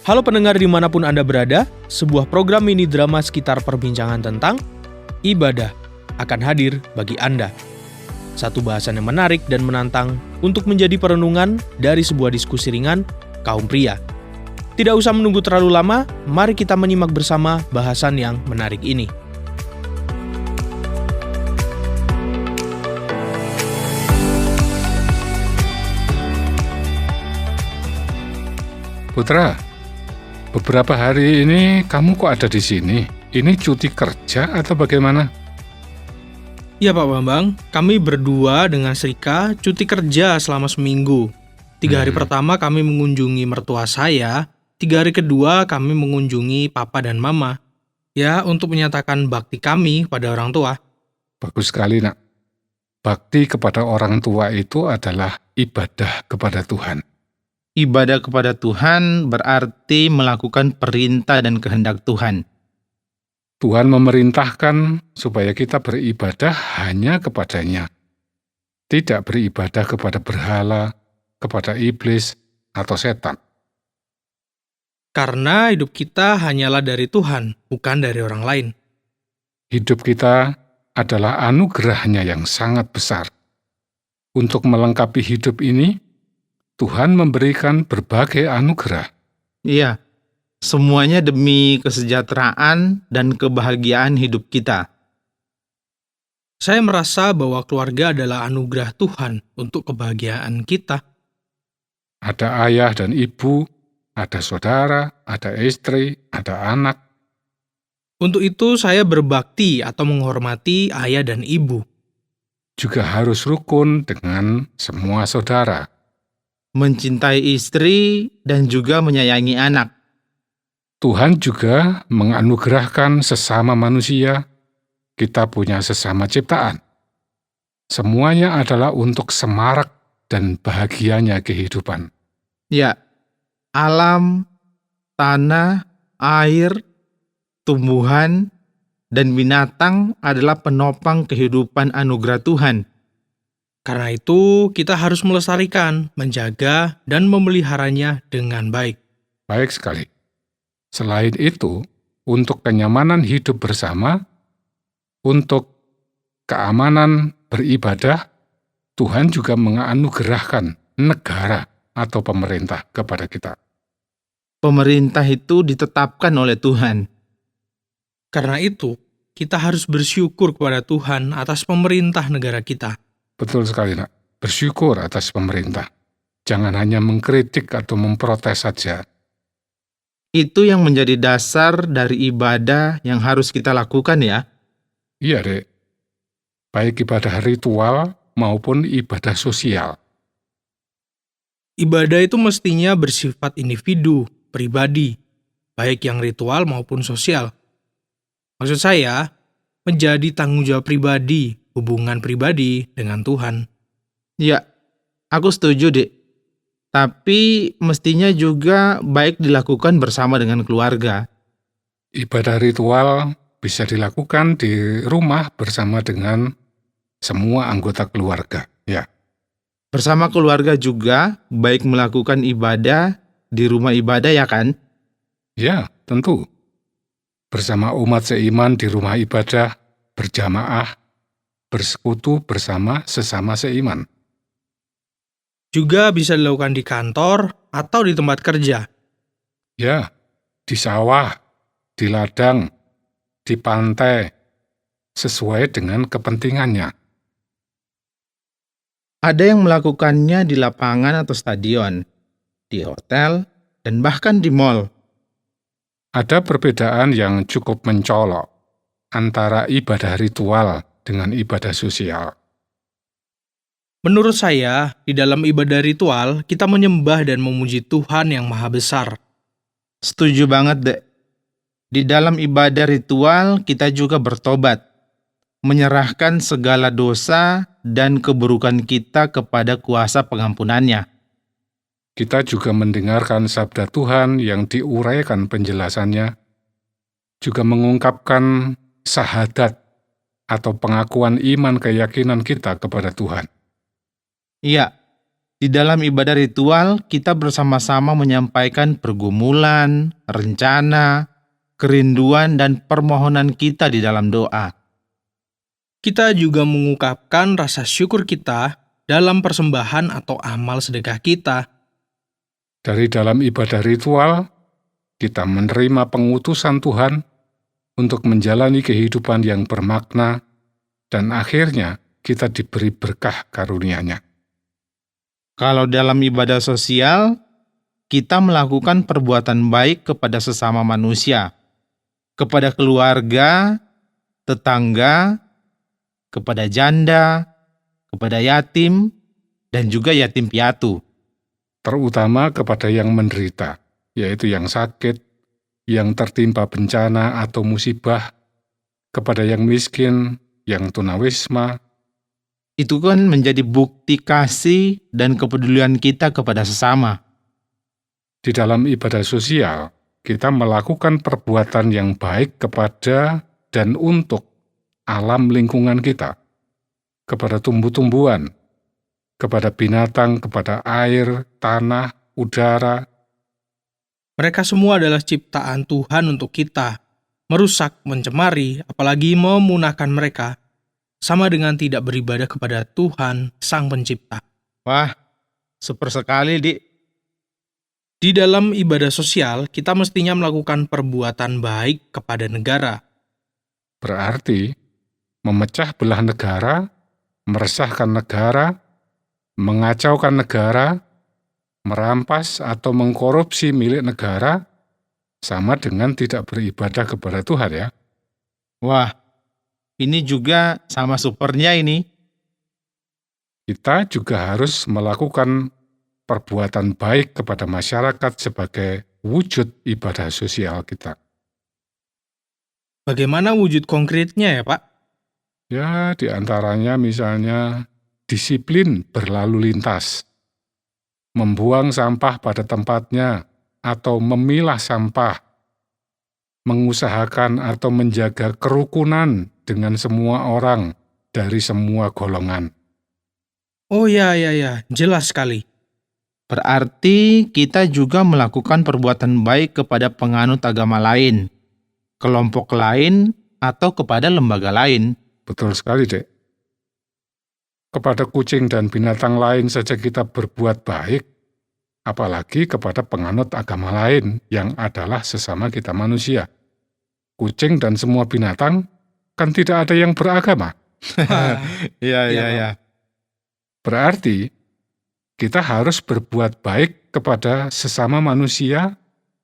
Halo pendengar dimanapun Anda berada, sebuah program mini drama sekitar perbincangan tentang ibadah akan hadir bagi Anda. Satu bahasan yang menarik dan menantang untuk menjadi perenungan dari sebuah diskusi ringan kaum pria. Tidak usah menunggu terlalu lama, mari kita menyimak bersama bahasan yang menarik ini. Putra, beberapa hari ini kamu kok ada di sini? Ini cuti kerja atau bagaimana? Ya Pak Bambang, kami berdua dengan Srika cuti kerja selama seminggu. 3 hari pertama kami mengunjungi mertua saya, 3 hari kedua kami mengunjungi papa dan mama. Ya, untuk menyatakan bakti kami pada orang tua. Bagus sekali, Nak. Bakti kepada orang tua itu adalah ibadah kepada Tuhan. Ibadah kepada Tuhan berarti melakukan perintah dan kehendak Tuhan. Tuhan memerintahkan supaya kita beribadah hanya kepadanya. Tidak beribadah kepada berhala, kepada iblis, atau setan. Karena hidup kita hanyalah dari Tuhan, bukan dari orang lain. Hidup kita adalah anugerahnya yang sangat besar. Untuk melengkapi hidup ini, Tuhan memberikan berbagai anugerah. Iya, semuanya demi kesejahteraan dan kebahagiaan hidup kita. Saya merasa bahwa keluarga adalah anugerah Tuhan untuk kebahagiaan kita. Ada ayah dan ibu, ada saudara, ada istri, ada anak. Untuk itu saya berbakti atau menghormati ayah dan ibu. Juga harus rukun dengan semua saudara. Mencintai istri dan juga menyayangi anak. Tuhan juga menganugerahkan sesama manusia. Kita punya sesama ciptaan. Semuanya adalah untuk semarak dan bahagianya kehidupan. Ya, alam, tanah, air, tumbuhan, dan binatang adalah penopang kehidupan anugerah Tuhan. Karena itu, kita harus melestarikan, menjaga, dan memeliharanya dengan baik. Baik sekali. Selain itu, untuk kenyamanan hidup bersama, untuk keamanan beribadah, Tuhan juga menganugerahkan negara atau pemerintah kepada kita. Pemerintah itu ditetapkan oleh Tuhan. Karena itu, kita harus bersyukur kepada Tuhan atas pemerintah negara kita. Betul sekali, Nak. Bersyukur atas pemerintah. Jangan hanya mengkritik atau memprotes saja. Itu yang menjadi dasar dari ibadah yang harus kita lakukan ya. Iya, Dek. Baik ibadah ritual maupun ibadah sosial. Ibadah itu mestinya bersifat individu, pribadi, baik yang ritual maupun sosial. Maksud saya, menjadi tanggung jawab pribadi, hubungan pribadi dengan Tuhan. Ya, aku setuju, Dek. Tapi mestinya juga baik dilakukan bersama dengan keluarga. Ibadah ritual bisa dilakukan di rumah bersama dengan semua anggota keluarga. Ya, Bersama keluarga juga baik melakukan ibadah di rumah ibadah ya kan? ya, tentu. Bersama umat seiman di rumah ibadah, berjamaah, bersekutu bersama sesama seiman. Juga bisa dilakukan di kantor atau di tempat kerja. Ya, di sawah, di ladang, di pantai, sesuai dengan kepentingannya. Ada yang melakukannya di lapangan atau stadion, di hotel, dan bahkan di mall. Ada perbedaan yang cukup mencolok antara ibadah ritual dengan ibadah sosial. Menurut saya, di dalam ibadah ritual, kita menyembah dan memuji Tuhan yang Maha Besar. Setuju banget, Dek. Di dalam ibadah ritual, kita juga bertobat, menyerahkan segala dosa dan keburukan kita kepada kuasa pengampunannya. Kita juga mendengarkan sabda Tuhan yang diuraikan penjelasannya, juga mengungkapkan syahadat atau pengakuan iman keyakinan kita kepada Tuhan. Iya, Di dalam ibadah ritual, kita bersama-sama menyampaikan pergumulan, rencana, kerinduan, dan permohonan kita di dalam doa. Kita juga mengungkapkan rasa syukur kita dalam persembahan atau amal sedekah kita. Dari dalam ibadah ritual, kita menerima pengutusan Tuhan untuk menjalani kehidupan yang bermakna, dan akhirnya kita diberi berkah karunia-Nya. Kalau dalam ibadah sosial, kita melakukan perbuatan baik kepada sesama manusia, kepada keluarga, tetangga, kepada janda, kepada yatim, dan juga yatim piatu. Terutama kepada yang menderita, yaitu yang sakit, yang tertimpa bencana atau musibah, kepada yang miskin, yang tunawisma. Itu kan menjadi bukti kasih dan kepedulian kita kepada sesama. Di dalam ibadah sosial, kita melakukan perbuatan yang baik kepada dan untuk alam lingkungan kita, kepada tumbuh-tumbuhan, kepada binatang, kepada air, tanah, udara. Mereka semua adalah ciptaan Tuhan untuk kita. Merusak, mencemari, apalagi memunahkan mereka, sama dengan tidak beribadah kepada Tuhan, Sang Pencipta. Wah, super sekali, Dik. Di dalam ibadah sosial, kita mestinya melakukan perbuatan baik kepada negara. Berarti, memecah belah negara, meresahkan negara, mengacaukan negara, merampas atau mengkorupsi milik negara, sama dengan tidak beribadah kepada Tuhan ya. Wah, ini juga sama supernya ini. Kita juga harus melakukan perbuatan baik kepada masyarakat sebagai wujud ibadah sosial kita. Bagaimana wujud konkretnya ya, Pak? Ya, di antaranya misalnya disiplin berlalu lintas, membuang sampah pada tempatnya, atau memilah sampah, mengusahakan atau menjaga kerukunan dengan semua orang dari semua golongan. Oh ya, jelas sekali. Berarti kita juga melakukan perbuatan baik kepada penganut agama lain, kelompok lain, atau kepada lembaga lain. Betul sekali, Dek. Kepada kucing dan binatang lain saja kita berbuat baik, apalagi kepada penganut agama lain yang adalah sesama kita manusia. Kucing dan semua binatang kan tidak ada yang beragama. Iya. Berarti kita harus berbuat baik kepada sesama manusia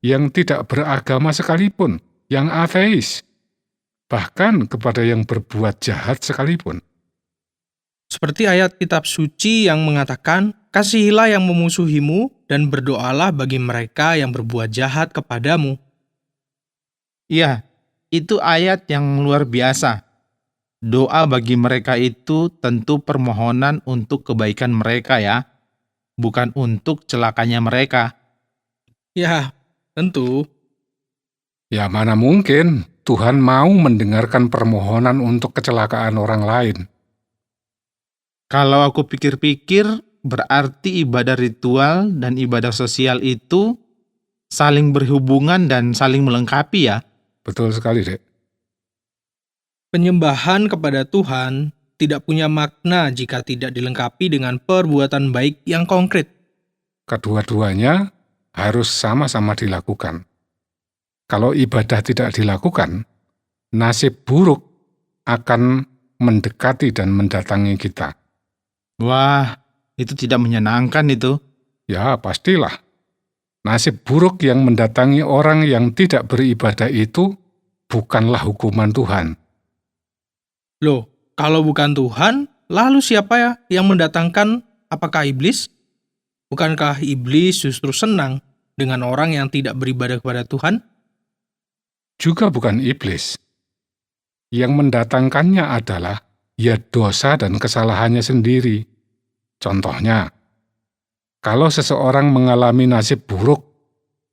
yang tidak beragama sekalipun, yang ateis, bahkan kepada yang berbuat jahat sekalipun. Seperti ayat kitab suci yang mengatakan, kasihilah yang memusuhimu dan berdoalah bagi mereka yang berbuat jahat kepadamu. Iya, itu ayat yang luar biasa. Doa bagi mereka itu tentu permohonan untuk kebaikan mereka ya, bukan untuk celakanya mereka. Ya, tentu. Ya mana mungkin Tuhan mau mendengarkan permohonan untuk kecelakaan orang lain. Kalau aku pikir-pikir, berarti ibadah ritual dan ibadah sosial itu saling berhubungan dan saling melengkapi ya. Betul sekali, Dek. Penyembahan kepada Tuhan tidak punya makna jika tidak dilengkapi dengan perbuatan baik yang konkret. Kedua-duanya harus sama-sama dilakukan. Kalau ibadah tidak dilakukan, nasib buruk akan mendekati dan mendatangi kita. Wah, itu tidak menyenangkan itu. Ya, pastilah. Nasib buruk yang mendatangi orang yang tidak beribadah itu bukanlah hukuman Tuhan. Loh, kalau bukan Tuhan, lalu siapa ya yang mendatangkan? Apakah iblis? Bukankah iblis justru senang dengan orang yang tidak beribadah kepada Tuhan? Juga bukan iblis. Yang mendatangkannya adalah ya dosa dan kesalahannya sendiri. Contohnya, kalau seseorang mengalami nasib buruk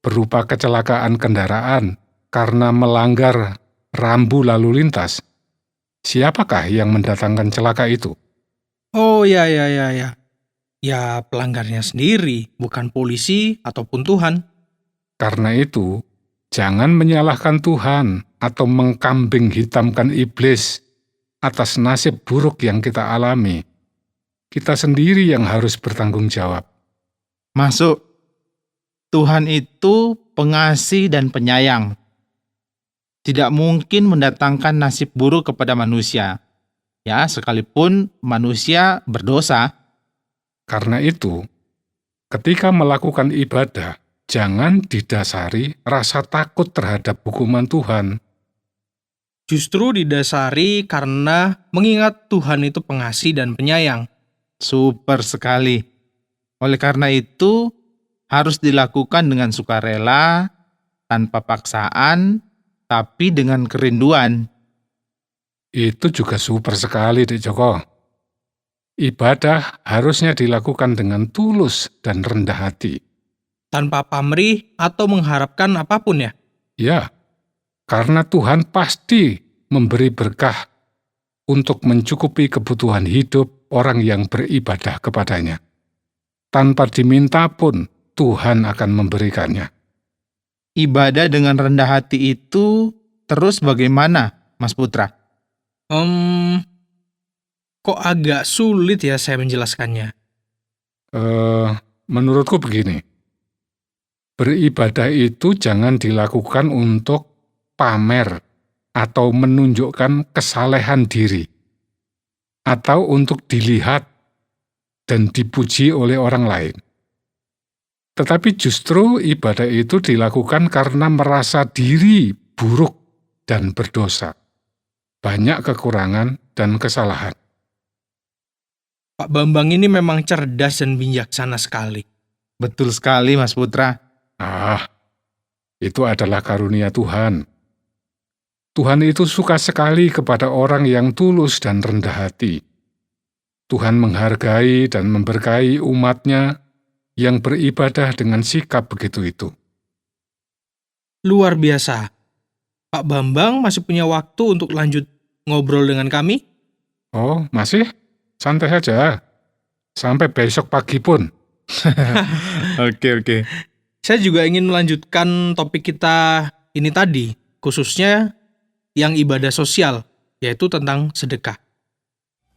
berupa kecelakaan kendaraan karena melanggar rambu lalu lintas, siapakah yang mendatangkan celaka itu? Oh ya. Ya pelanggarnya sendiri, bukan polisi ataupun Tuhan. Karena itu, jangan menyalahkan Tuhan atau mengkambing hitamkan iblis atas nasib buruk yang kita alami. Kita sendiri yang harus bertanggung jawab. Masuk. Tuhan itu pengasih dan penyayang. Tidak mungkin mendatangkan nasib buruk kepada manusia. Ya, sekalipun manusia berdosa. Karena itu, ketika melakukan ibadah, jangan didasari rasa takut terhadap hukuman Tuhan. Justru didasari karena mengingat Tuhan itu pengasih dan penyayang. Super sekali. Oleh karena itu, harus dilakukan dengan sukarela, tanpa paksaan, tapi dengan kerinduan. Itu juga super sekali, Dek Joko. Ibadah harusnya dilakukan dengan tulus dan rendah hati. Tanpa pamrih atau mengharapkan apapun ya. Ya, karena Tuhan pasti memberi berkah untuk mencukupi kebutuhan hidup orang yang beribadah kepadanya. Tanpa diminta pun, Tuhan akan memberikannya. Ibadah dengan rendah hati itu terus bagaimana, Mas Putra? Kok agak sulit ya saya menjelaskannya. Menurutku begini, beribadah itu jangan dilakukan untuk pamer atau menunjukkan kesalehan diri, atau untuk dilihat dan dipuji oleh orang lain. Tetapi justru ibadah itu dilakukan karena merasa diri buruk dan berdosa, banyak kekurangan dan kesalahan. Pak Bambang ini memang cerdas dan bijaksana sekali. Betul sekali, Mas Putra. Itu adalah karunia Tuhan. Tuhan itu suka sekali kepada orang yang tulus dan rendah hati. Tuhan menghargai dan memberkahi umat-Nya yang beribadah dengan sikap begitu itu. Luar biasa. Pak Bambang masih punya waktu untuk lanjut ngobrol dengan kami? Oh, masih? Santai saja. Sampai besok pagi pun. Oke. Saya juga ingin melanjutkan topik kita ini tadi, khususnya yang ibadah sosial, yaitu tentang sedekah.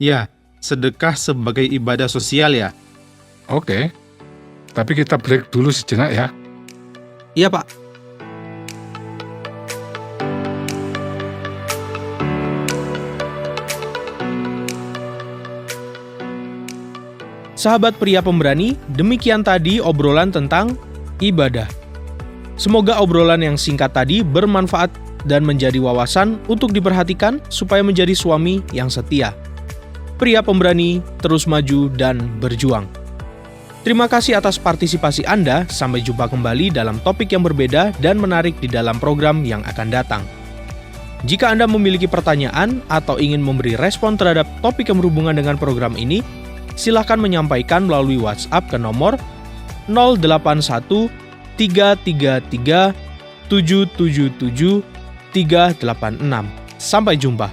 Ya, sedekah sebagai ibadah sosial ya. Oke. Tapi kita break dulu sejenak ya. Iya, Pak. Sahabat pria pemberani, demikian tadi obrolan tentang ibadah. Semoga obrolan yang singkat tadi bermanfaat dan menjadi wawasan untuk diperhatikan supaya menjadi suami yang setia. Pria pemberani, terus maju dan berjuang. Terima kasih atas partisipasi Anda. Sampai jumpa kembali dalam topik yang berbeda dan menarik di dalam program yang akan datang. Jika Anda memiliki pertanyaan atau ingin memberi respon terhadap topik yang berhubungan dengan program ini, silakan menyampaikan melalui WhatsApp ke nomor 081 333 777 386. Sampai jumpa.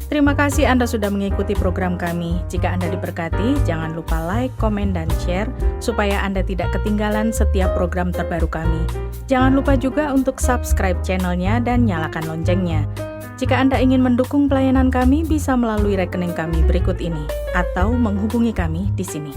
Terima kasih Anda sudah mengikuti program kami. Jika Anda diberkati, jangan lupa like, komen, dan share supaya Anda tidak ketinggalan setiap program terbaru kami. Jangan lupa juga untuk subscribe channelnya dan nyalakan loncengnya. Jika Anda ingin mendukung pelayanan kami, bisa melalui rekening kami berikut ini atau menghubungi kami di sini.